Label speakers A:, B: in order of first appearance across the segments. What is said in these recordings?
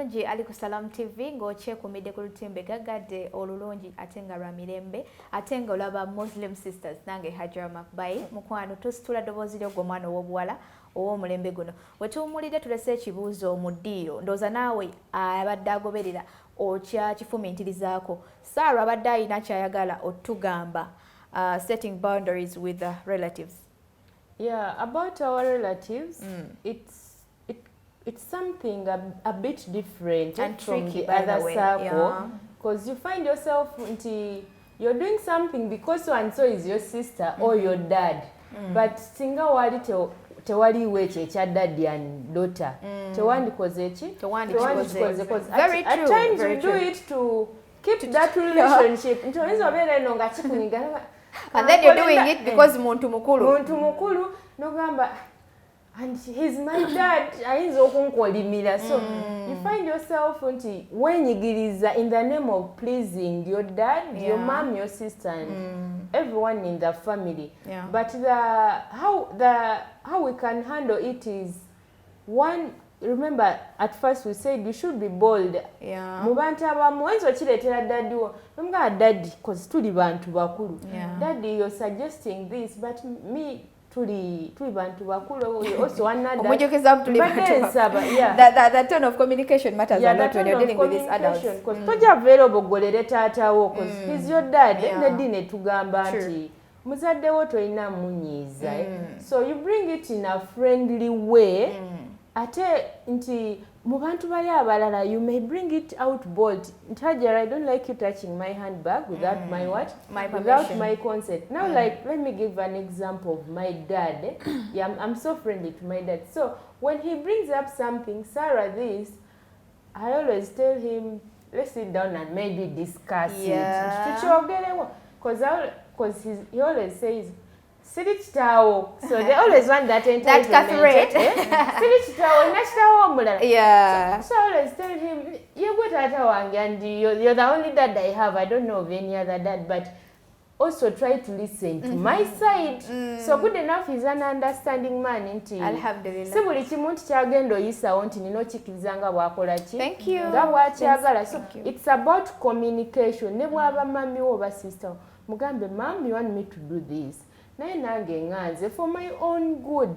A: omulungi ali ku Salam TV ng'okyekumidde ku lutimbe gagadde olulungi ate nga lwa mirembe ate nga olaba Muslim sisters nange Hajara Makbayi mukwano tusitula ddoboozi ly'ogwo omwana ow'obuwala ow'omulembe guno bwe tuwummulidde tulese ekibuuzo mu ddiiro ndowooza naawe abadde agoberera okyakifumiitirizaako Sarah abadde alina kyayagala otugamba setting boundaries with the relatives.
B: Yeah, about our relatives, it's something a bit different
A: and
B: from
A: tricky,
B: the
A: by
B: other
A: the way.
B: circle, because you find yourself you're doing something because so and so is your sister or your dad, but singa wali tewaliwo ekyo ekya daddy and daughter tewandikoze ki tewandikoze because at times we do it to keep that relationship nti oyinza obeera eno nga kikunyiga
A: and then you're doing it because muntu mukulu nogamba and he's my dad ayinza okunkolimira so you find yourself nti wenyigiriza in the name of pleasing your dad, your mom, your sister and everyone in the family. But how we can handle it is one. Remember, at first we said you should be bold. Mu bantu abamu wenzo kireetera daddy wo nomga daddy cause tuli bantu bakulu. Daddy, you're suggesting this but me tuli bantu bakulu also another omujokeza tuli bantu that tone of communication matters a lot when you're dealing with these adults
B: because toja available golere taatawo cause he's your dad daddy ne tugamba nti muzadde wo toyina munyiza so you bring it in a friendly way ate nti mu bantu bali abalala you may bring it out bold Hajara, I don't like you touching my handbag without my what? Without my consent. Now like let me give an example of my dad. I'm so friendly to my dad. So when he brings up something, Sarah this, I always tell him, let's sit down and maybe discuss it. Because he always says Sirichitawo. So they always want that entitlement. Sirichitawo,
A: yeah.
B: So I always tell him, you're good at and you're the only dad I have. I don't know of any other dad, but also try to listen to my side. So good enough, he's an understanding man.
A: Alhamdulillah.
B: Sibuli chimuntu kyagendo yisa onti nino chikizanga wakola chi.
A: Thank you.
B: So it's about communication. Ne bwaba mami oba sister. Mugambe, mom, you want me to do this? Nange for my own good.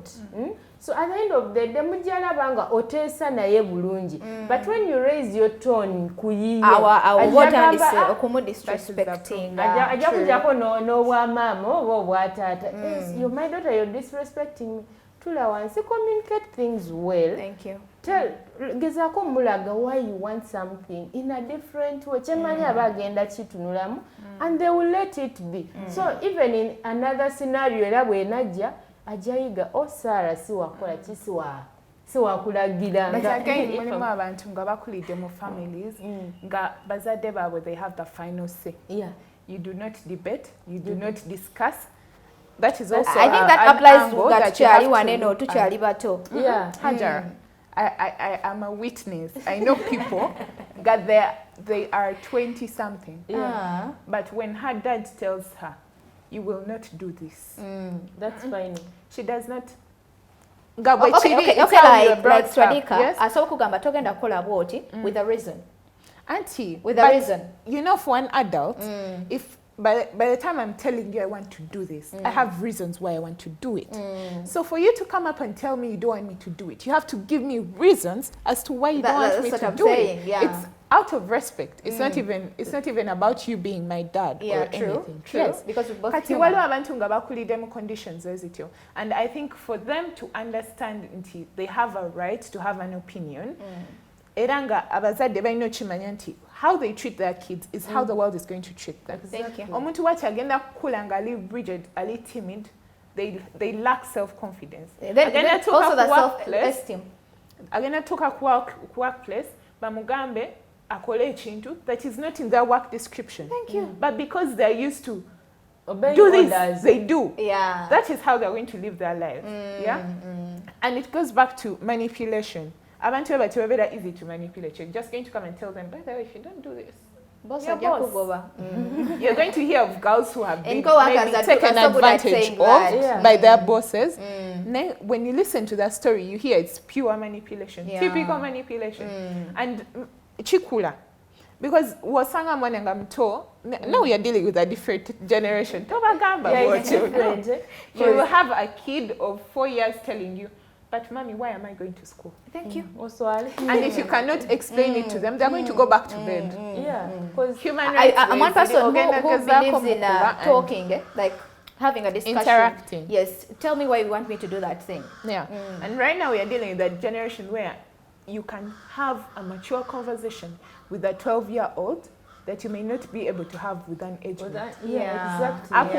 B: So at the end of the day mujala banga otesa naye bulungi but when you raise your tone kuyiye
A: our what is okumu disrespecting
B: aja kujako no bwa mama obo bwa tata you my daughter you're disrespecting me tula wansi communicate things well.
A: Thank you.
B: Tell gezako mulaga why you want something in a different way chemanya abagenda chitunulamu and they will let it be. So even in another scenario era bwe najja ajayiga Sarah si wakola chi si wakulagira
C: but again mulimu abantu nga bakulide mu families nga bazadde baabwe they have the final say. You do not debate, you do not discuss. That is also
A: I think that applies to tukyali waneno tukyali bato.
C: Hajar, I am a witness. I know people that they are 20 something. But when her dad tells her, you will not do this.
B: That's fine.
C: She does not.
A: Okay, like Swadika, aso kugamba togenda kukola bwoti with a reason.
C: Auntie,
A: with a reason.
C: You know, for an adult, if by the time I'm telling you I want to do this, I have reasons why I want to do it. So for you to come up and tell me you don't want me to do it, you have to give me reasons as to why you don't want me to do it. It's out of respect. It's not even about you being my dad or anything.
A: True. Yes, because we both
C: conditions and I think for them to understand they have a right to have an opinion. Eranga abazadde balina okimanya nti how they treat their kids is how the world is going to treat them.
A: Thank you.
C: Omuntu wati agenda kukula nga ali rigid, ali timid, they lack self-confidence.
A: Then also the self-esteem.
C: Agenda tuka ku workplace bamugambe akole ekintu that is not in their work description.
A: Thank you.
C: But because they're used to
B: obey
C: do
B: orders.
C: This, they do.
A: That
C: is how they're going to live their lives. And it goes back to manipulation. Abantu bebera easy to manipulate. You're just going to come and tell them, by the way, if you don't do this,
A: Boss
C: Your
A: ajja
C: boss.
A: kugoba.
C: You're going to hear of girls who have been
A: And co-workers
C: maybe
A: that
C: taken
A: are so good at
C: advantage
A: saying
C: of
A: that.
C: by their bosses. Then when you listen to that story, you hear it's pure manipulation, typical manipulation. And chikula. Because wasanga mwananga mto, now we are dealing with a different generation. Toba gamba you will have a kid of 4 years telling you, but mommy, why am I going to school?
A: Thank you.
C: And if you cannot explain it to them, they're going to go back to bed.
B: Yeah, because
C: human rights.
A: I'm one person who believes in
C: and
A: talking, like having a discussion.
C: Interacting.
A: Yes. Tell me why you want me to do that thing.
C: Yeah. And right now we are dealing with that generation where you can have a mature conversation with a 12-year-old that you may not be able to have with an age.
B: Exactly.
C: But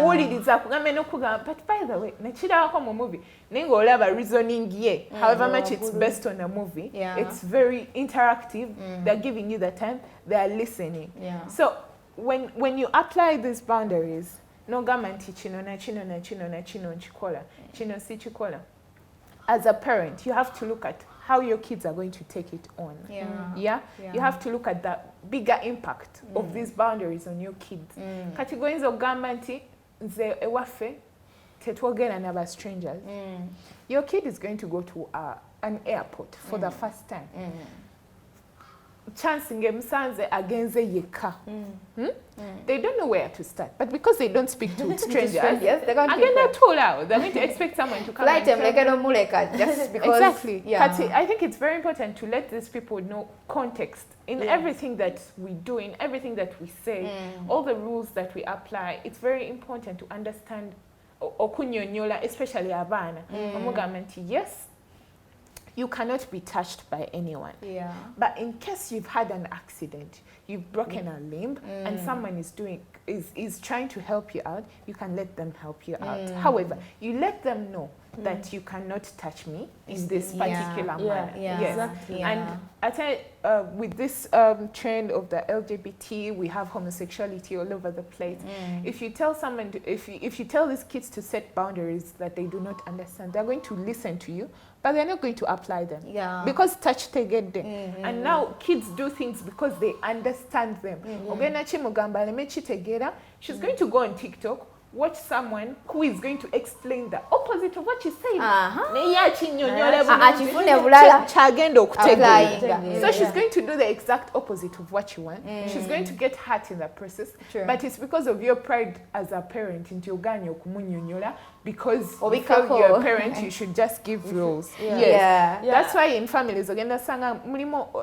C: by the way, mu movie, ningo reasoning ye. However much it's based on a movie, it's very interactive. They're giving you the time, they are listening. So when you apply these boundaries, no gamanti chino na chino na chino na chino nchikola, chino si chikola. As a parent, you have to look at how your kids are going to take it on. You have to look at the bigger impact of these boundaries on your kids. Kati goyinza ogamba nti nze ewaffe tetwogera n'aba strangers. Your kid is going to go to an airport for the first time. Chance ngemusanze agenze yeka. They don't know where to start, but because they don't speak to strangers,
A: they're going to
C: agenda too loud. They're going to expect someone to come.
A: Like them, just because.
C: Exactly. I think it's very important to let these people know context in everything that we do, in everything that we say, all the rules that we apply. It's very important to understand okunyonyola, especially abana. Yes, you cannot be touched by anyone. But in case you've had an accident, you've broken a limb, and someone is trying to help you out, you can let them help you out. However, you let them know that you cannot touch me in this particular manner.
B: Exactly.
C: And I tell you, with this trend of the LGBT, we have homosexuality all over the place. If you tell someone, if you tell these kids to set boundaries that they do not understand, they're going to listen to you, but they're not going to apply them. Because touch they get them. And now kids do things because they understand them. She's going to go on TikTok, watch someone who is going to explain the opposite of what she's saying. So she's going to do the exact opposite of what you want. She's going to get hurt in the process. But it's because of your pride as a parent. Because you feel you're a parent, you should just give rules. That's why in families,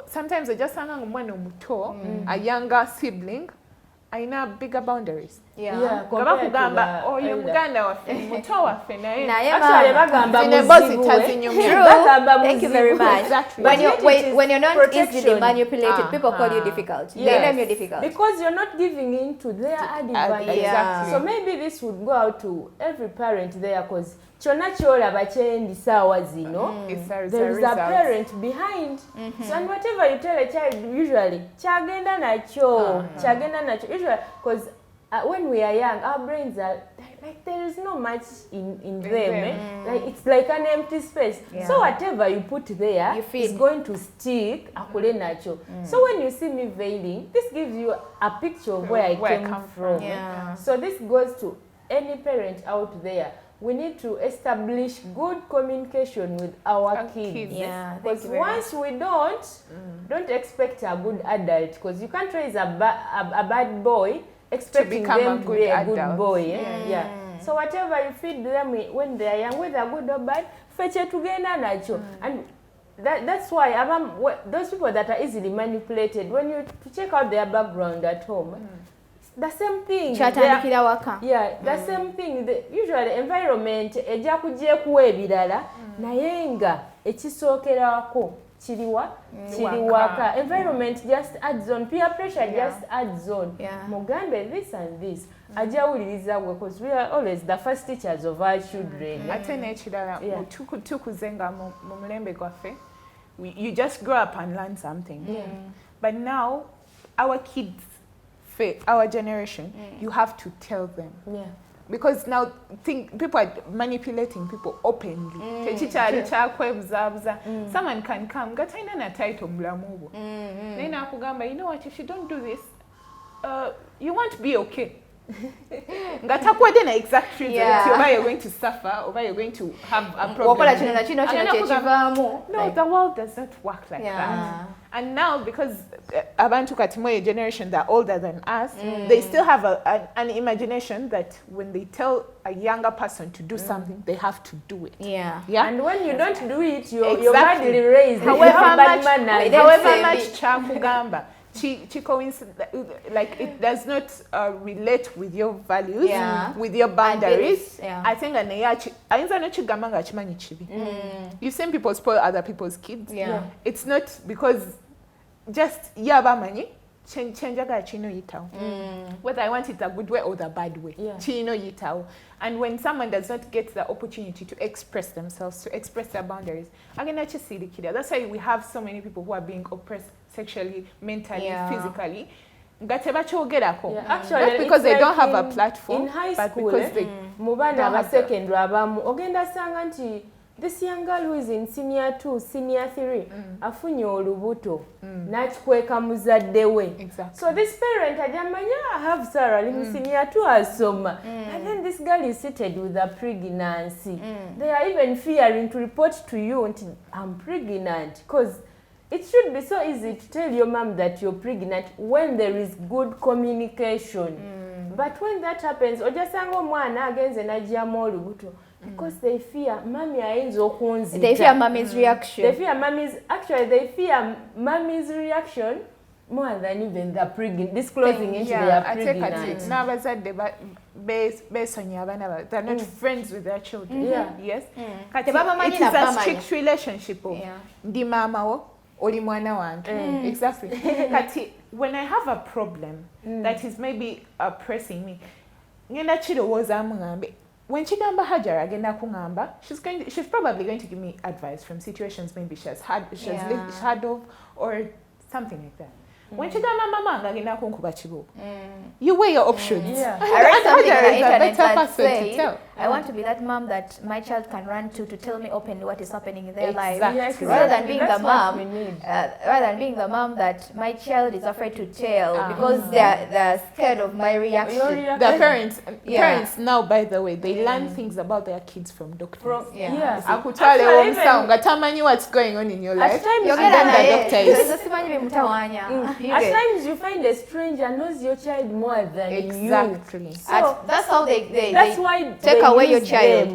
C: sometimes they just a younger sibling, aina bigger boundaries.
B: Compared to the
A: Thank you very much.
C: Exactly.
A: When you're not easily manipulated, people call you difficult. They name you difficult.
B: Because you're not giving in to their advice.
C: Exactly.
B: So maybe this would go out to every parent there, because kyonna kyolaba kyendi saawa zino, there is a parent behind. So and whatever you tell a child, usually kyagenda nakyo. Usually, because when we are young, our brains are like there is no much in them. Like it's like an empty space. So whatever you put there is going to stick. Akule nacho. So when you see me veiling, this gives you a picture of where I came from. So this goes to any parent out there. We need to establish good communication with our kids. Because once we don't expect a good adult, because you can't raise a bad boy expecting them to be a good boy. So whatever you feed them when they are young, whether good or bad, fetch it together nacho. And that's why those people that are easily manipulated, when you check out their background at home, the same thing. The same thing. Usually environment ejja kugyekuwa ebirala naye nga ekisookerako kiriwaka. Environment just adds on. Peer pressure just adds on. Mugambe this and this. Ajawuliriza gwe, because we are always the first teachers of our children.
C: Ate n'ekirala tukuzenga mu mulembe gwaffe. You just grow up and learn something. But now our kids, our generation, you have to tell them. Because now people are manipulating people openly. Someone can come, gataina na title mulamubo. Nena akugamba, you know what, if you don't do this, you won't be okay. Ngatakuwa dena exact reason that you're going to suffer or you're going to have a problem. No, the world does not work like that. And now, because abantu katimoye generation, they're older than us, they still have an imagination that when they tell a younger person to do something, they have to do it.
B: Yeah. And when you don't do it, you're badly raised.
C: However much chakugamba. Like it does not relate with your values, with your boundaries. I think you've seen people spoil other people's kids. It's not because just yabamani chenjaga chino yitao. Whether I want it the good way or the bad way. Chino yitao. And when someone does not get the opportunity to express themselves, to express their boundaries, that's why we have so many people who are being oppressed sexually, mentally, physically. Actually, that's because they don't have a platform.
B: In high school, because they this young girl who is in senior 2, senior 3, afunye olubuto, nachikweka muzadde we. So this parent ajamanya have Sarah in senior 2 asoma. And then this girl is seated with a pregnancy. They are even fearing to report to you, I'm pregnant, because it should be so easy to tell your mom that you're pregnant when there is good communication. But when that happens, ojasango mwana agenze najjamu olubuto. Because they fear mommy ayinza okunzita.
A: They fear mommy's reaction.
B: They fear mommy's reaction more than even the disclosing into their pregnancy.
C: They're not friends with their children. Yes. It is a strict relationship. Di mama wo oli mwana wange. Exactly. Kati when I have a problem that is maybe pressing me, ngenda chirowooza mungambe. When Chigamba Hajara agenda kungamba, she's probably going to give me advice from situations maybe she has heard of or something like that. When Chigamba Mama agenda kunkuba chibo, you weigh your options.
A: I read something on the internet that said, I want to be that mom that my child can run to tell me openly what is happening in their life. Rather than being the mom that my child is afraid to tell because they're scared of my reaction.
C: The parents now, by the way, they learn things about their kids from doctors. I could tell you what's going on in your life.
B: At times you find a stranger knows your child more than you.
A: So that's how they
B: take
A: away your child.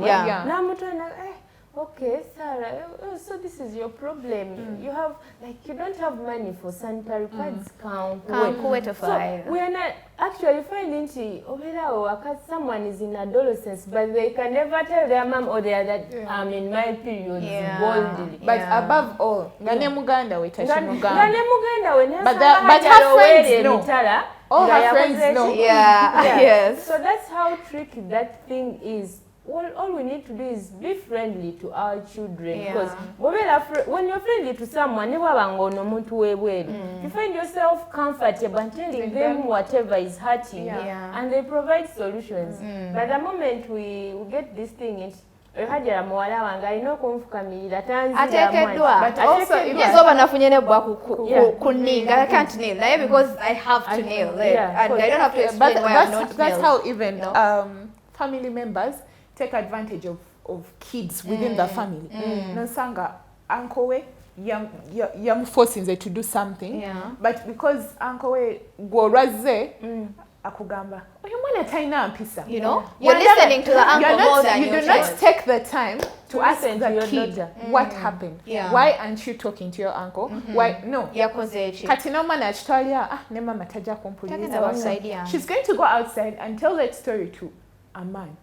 B: Okay, Sarah, so this is your problem. You have, you don't have money for sanitary pads.
A: Can't wait to find.
B: We are not actually finding someone is in adolescence, but they can never tell their mom or their dad, I'm in my period boldly.
C: But above all, Gane Muganda we touch Muganda.
B: But
C: her friends know. All her friends know.
A: Yes.
B: So that's how tricky that thing is. All we need to do is be friendly to our children. Because when you're friendly to someone, you find yourself comfortable and telling them whatever is hurting, and they provide solutions. But the moment we get this thing, but
A: also, I can't kneel because I have to kneel, and I don't have to explain why I'm not.
C: That's how even family members take advantage of kids within the family. Nosanga uncle we yam forcing them to do something, but because uncle we go raze akugamba
A: you're listening to the uncle more than
C: you do not take the time to ask the kid what happened. Why aren't you talking to your uncle? Why no? She's going to go outside and tell that story to a man.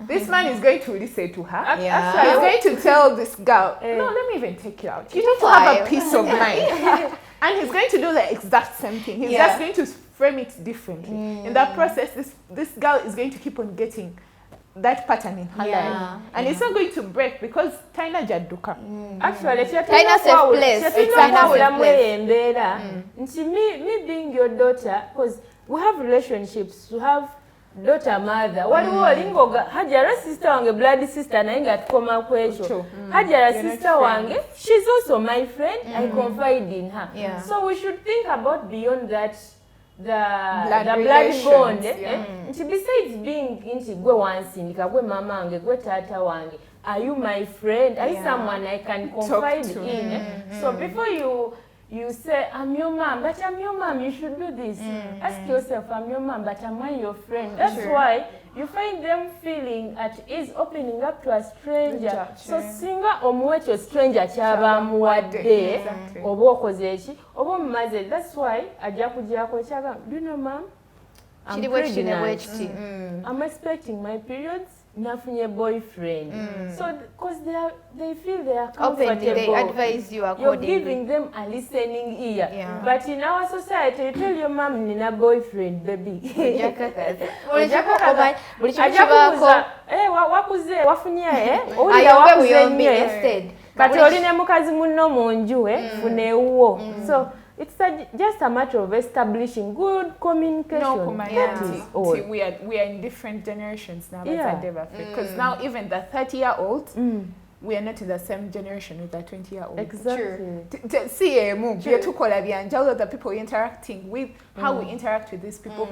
C: This man is going to listen to her. He's going to tell this girl, no, let me even take you out. You need to have a peace of mind. And he's going to do the exact same thing. He's just going to frame it differently. In that process, this girl is going to keep on getting that pattern in her life. And it's not going to break because Taina Jaduka.
B: Actually,
A: Taina safe place.
B: Me being your daughter, because we have relationships, we have daughter mother. Hajara sister wange blood sister na inga tukoma kwecho. Hajara sister wange, she's also my friend. I confide in her. So we should think about beyond that blood bond. Besides being into gwe wansindika gwe mama wange gwe tata wange, are you my friend? Are you someone I can confide in? So before you say, I'm your mom, but I'm your mom, you should do this. Ask yourself, I'm your mom, but am I your friend? That's why you find them feeling at ease opening up to a stranger. So singa omwecho stranger chaba muwadde oba okoze eki oba mumaze. That's why ajja kujjako chaga, do you know mom? I'm pregnant. I'm expecting my periods. Nafunye boyfriend. So because they feel they are comfortable.
A: Openly, they advise you accordingly.
B: You're giving them a listening ear. But in our society, you tell your mom nina boyfriend, baby. Wakuze wafunye wakuze nnyo. Kati oline mukazi munno munju fune uwo. So it's just a matter of establishing good communication.
C: No, we are in different generations now. Because now even the 30-year-old, we are not in the same generation with the 20-year-old.
B: Exactly.
C: See, the people we're interacting with, how we interact with these people.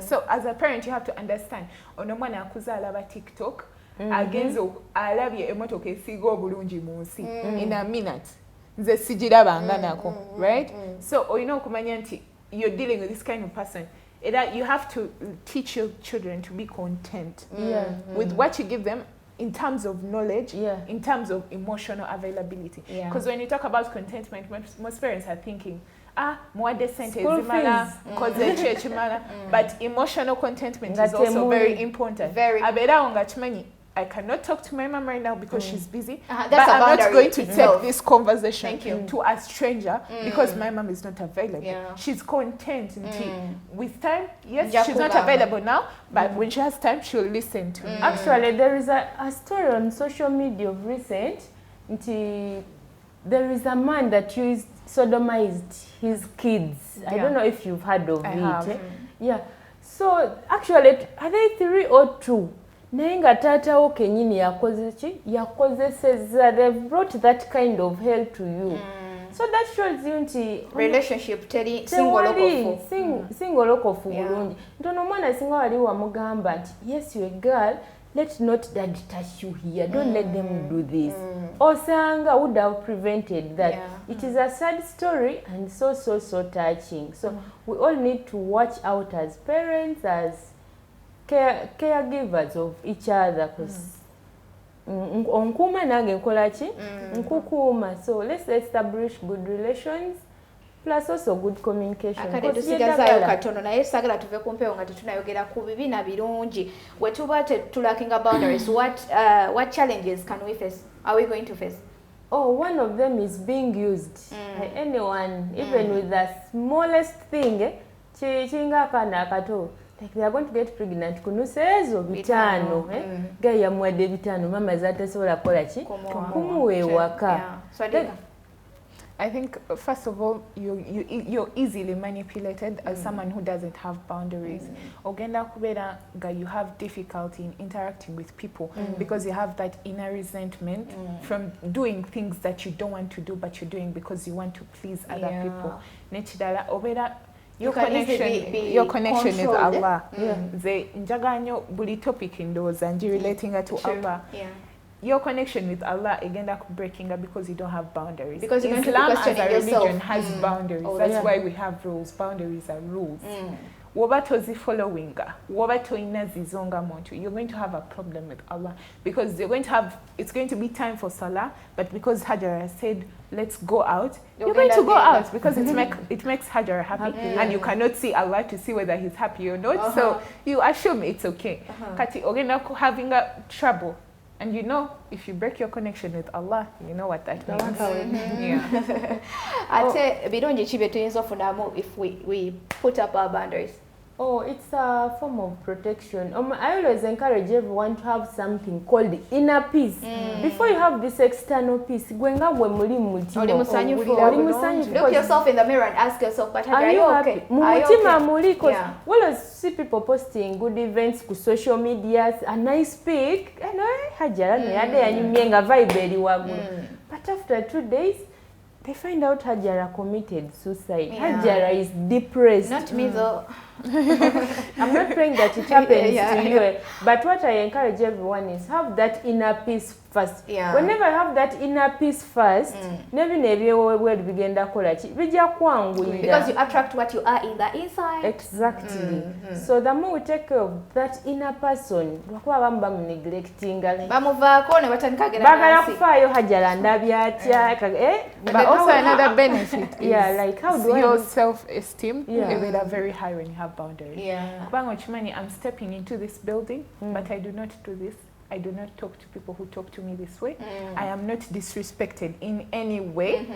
C: So as a parent, you have to understand. Onomwana akuza alaba TikTok, agenzo alabye emotoka esiga obulungi mu nsi in a minute. Nze sijirabanga nako, right? So you know kumanya nti you're dealing with this kind of person. You have to teach your children to be content with what you give them in terms of knowledge, in terms of emotional availability. Because when you talk about contentment, most parents are thinking, mwade sente zimala, koze church mala. But emotional contentment is also very important. Abera ongachimanyi, I cannot talk to my mom right now because she's busy. But I'm not going to take this conversation to a stranger because my mom is not available. She's content. With time, yes, she's not available now, but when she has time, she'll listen to me.
B: Actually, there is a story on social media of recent. There is a man that sodomized his kids. I don't know if you've heard of it. Yeah. So actually, are they 3 or 2? Nenga tata o kenyini yakozeseza, they've brought that kind of hell to you. So that shows you nti
A: relationship
B: singolokofu bulungi. Ntono mwana singa wali wamugamba nti yes you're a girl, let not dad touch you here, don't let them do this. Osanga would have prevented that. It is a sad story and so touching. So we all need to watch out as parents, as caregivers of each other, because onkuma nange nkola ki nkukuma. So let's establish good relations plus also good communication.
A: Akade tusigazayo katono naye sagala tuve kumpewo nga tunayogera ku bibi na birungi. We tuba tulacking boundaries. What challenges can we face? Are we going to face?
B: Oh, one of them is being used by anyone, even with the smallest thing. Chinga kana kato. Like they are going to get pregnant. Kunusezo bitano, Gaya mwade bitano. Mama zata sola kola chi. Kumuwe waka.
C: I think first of all, you're easily manipulated as someone who doesn't have boundaries. Ogenda kubera ga you have difficulty in interacting with people because you have that inner resentment from doing things that you don't want to do, but you're doing because you want to please other people. Nechidala obera. Your connection is Allah. The njaganyo buli topic in those and you relating her to Allah. Your connection with Allah again that breaking up because you don't have boundaries.
A: Because
C: Islam as a religion has boundaries. That's why we have rules. Boundaries are rules. Wabatozi following, wabato inazizonga montu. You're going to have a problem with Allah because it's going to be time for Salah, but because Hajara said let's go out, you're going to go out because it makes Hajara happy and you cannot see Allah to see whether he's happy or not. So you assume it's okay. Kati ogena having a trouble. And you know, if you break your connection with Allah, you know what that means.
A: Ate birungi chibe tuyinza ofunamu if we put up our boundaries.
B: Oh, it's a form of protection. I always encourage everyone to have something called inner peace. Before you have this external peace, look yourself
A: in the mirror and ask yourself, but are you okay?
B: Well, I see people posting good events to social media, a nice pic, but after 2 days, they find out Hajara committed suicide.
A: Yeah.
B: Hajara is depressed.
A: Not me though.
B: I'm not praying that it happens to you, but what I encourage everyone is have that inner peace first.
A: Yeah.
B: Whenever I have that inner peace first, never where bigenda kola bija kwangwira.
A: Because you attract what you are in the inside.
B: Exactly. So the more we take care of that inner person, bakuba bamba neglecting
A: bamuvaako ne batandika
B: bagala kufaayo Hajara ndabya atya
C: but also another benefit is
B: like how do
C: your
B: I
C: self-esteem is very high when you have boundaries. I'm stepping into this building, but I do not do this. I do not talk to people who talk to me this way. I am not disrespected in any way.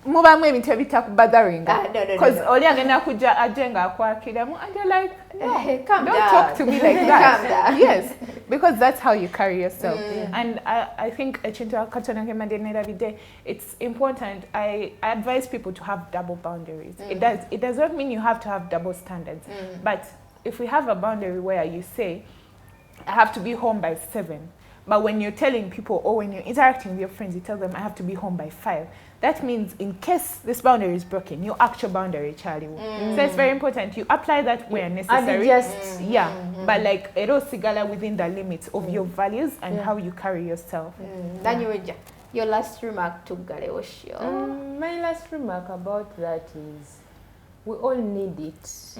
C: Muba mwe bintu ebitakubazaringa because oli agenda kuja ajenga akwakiramu and you're like, no, don't talk to me like that. Yes, because that's how you carry yourself. And I think it's important. I advise people to have double boundaries. It does not mean you have to have double standards, but if we have a boundary where you say I have to be home by 7, but when you're telling people or when you're interacting with your friends, you tell them I have to be home by 5. That means in case this boundary is broken, your actual boundary, Charlie. So it's very important. You apply that where necessary. But like ero sigala within the limits of your values and how you carry yourself.
A: Your last remark to Galewosho.
B: My last remark about that is we all need it.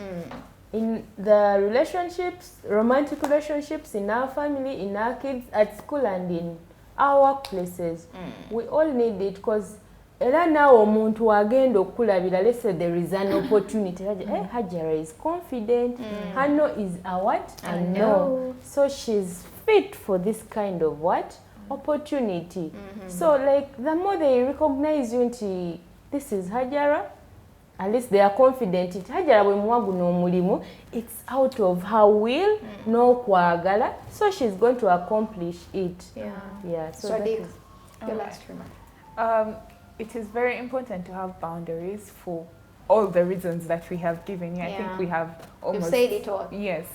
B: In the relationships, romantic relationships, in our family, in our kids, at school and in our workplaces. We all need it because era nawo omuntu agenda okulabira, let's say there is an opportunity. Hajara is confident. Hano is a what? A no. So she's fit for this kind of what? Opportunity. So like the more they recognize you, this is Hajara, at least they are confident. Hajara bwe muwagu n'omulimu, it's out of her will, no kwagala. So she's going to accomplish it. So that is
A: your last remark.
C: It is very important to have boundaries for all the reasons that we have given you. I think we have almost...
A: You've said it all.
C: Yes.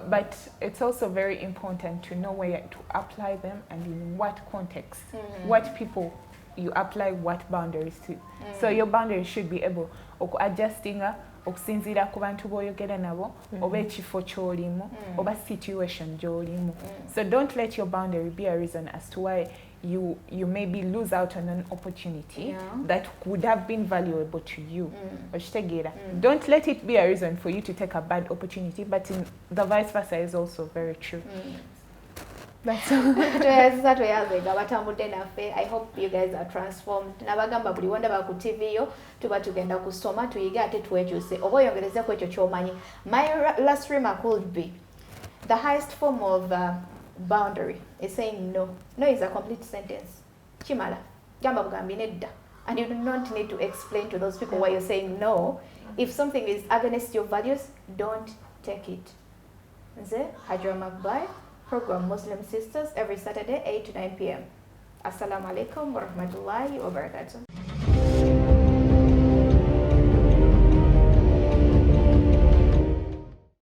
C: But it's also very important to know where to apply them and in what context, what people you apply what boundaries to. So your boundaries should be able to adjusting okusinzira ku bantu boyogera nabo oba ekifo ky'olimu oba situation gy'olimu. So don't let your boundary be a reason as to why you maybe lose out on an opportunity that would have been valuable to you. Don't let it be a reason for you to take a bad opportunity, but in the vice versa is also very true.
A: That's all. I hope you guys are transformed. Nabagamba buli wanda ba ku TV yo tuba tugenda kusoma tuyiga ate twekyuse oba oyongereze ku ekyo kyomanyi. My last remark would be the highest form of boundary is saying no. No is a complete sentence. Chimala gamba bugambi nedda, and you do not need to explain to those people why you're saying no. If something is against your values, don't take it. Nze Hajra Makbai, program Muslim Sisters, every Saturday 8 to 9 p.m. Assalamu alaikum wa rahmatullahi wa barakatuh.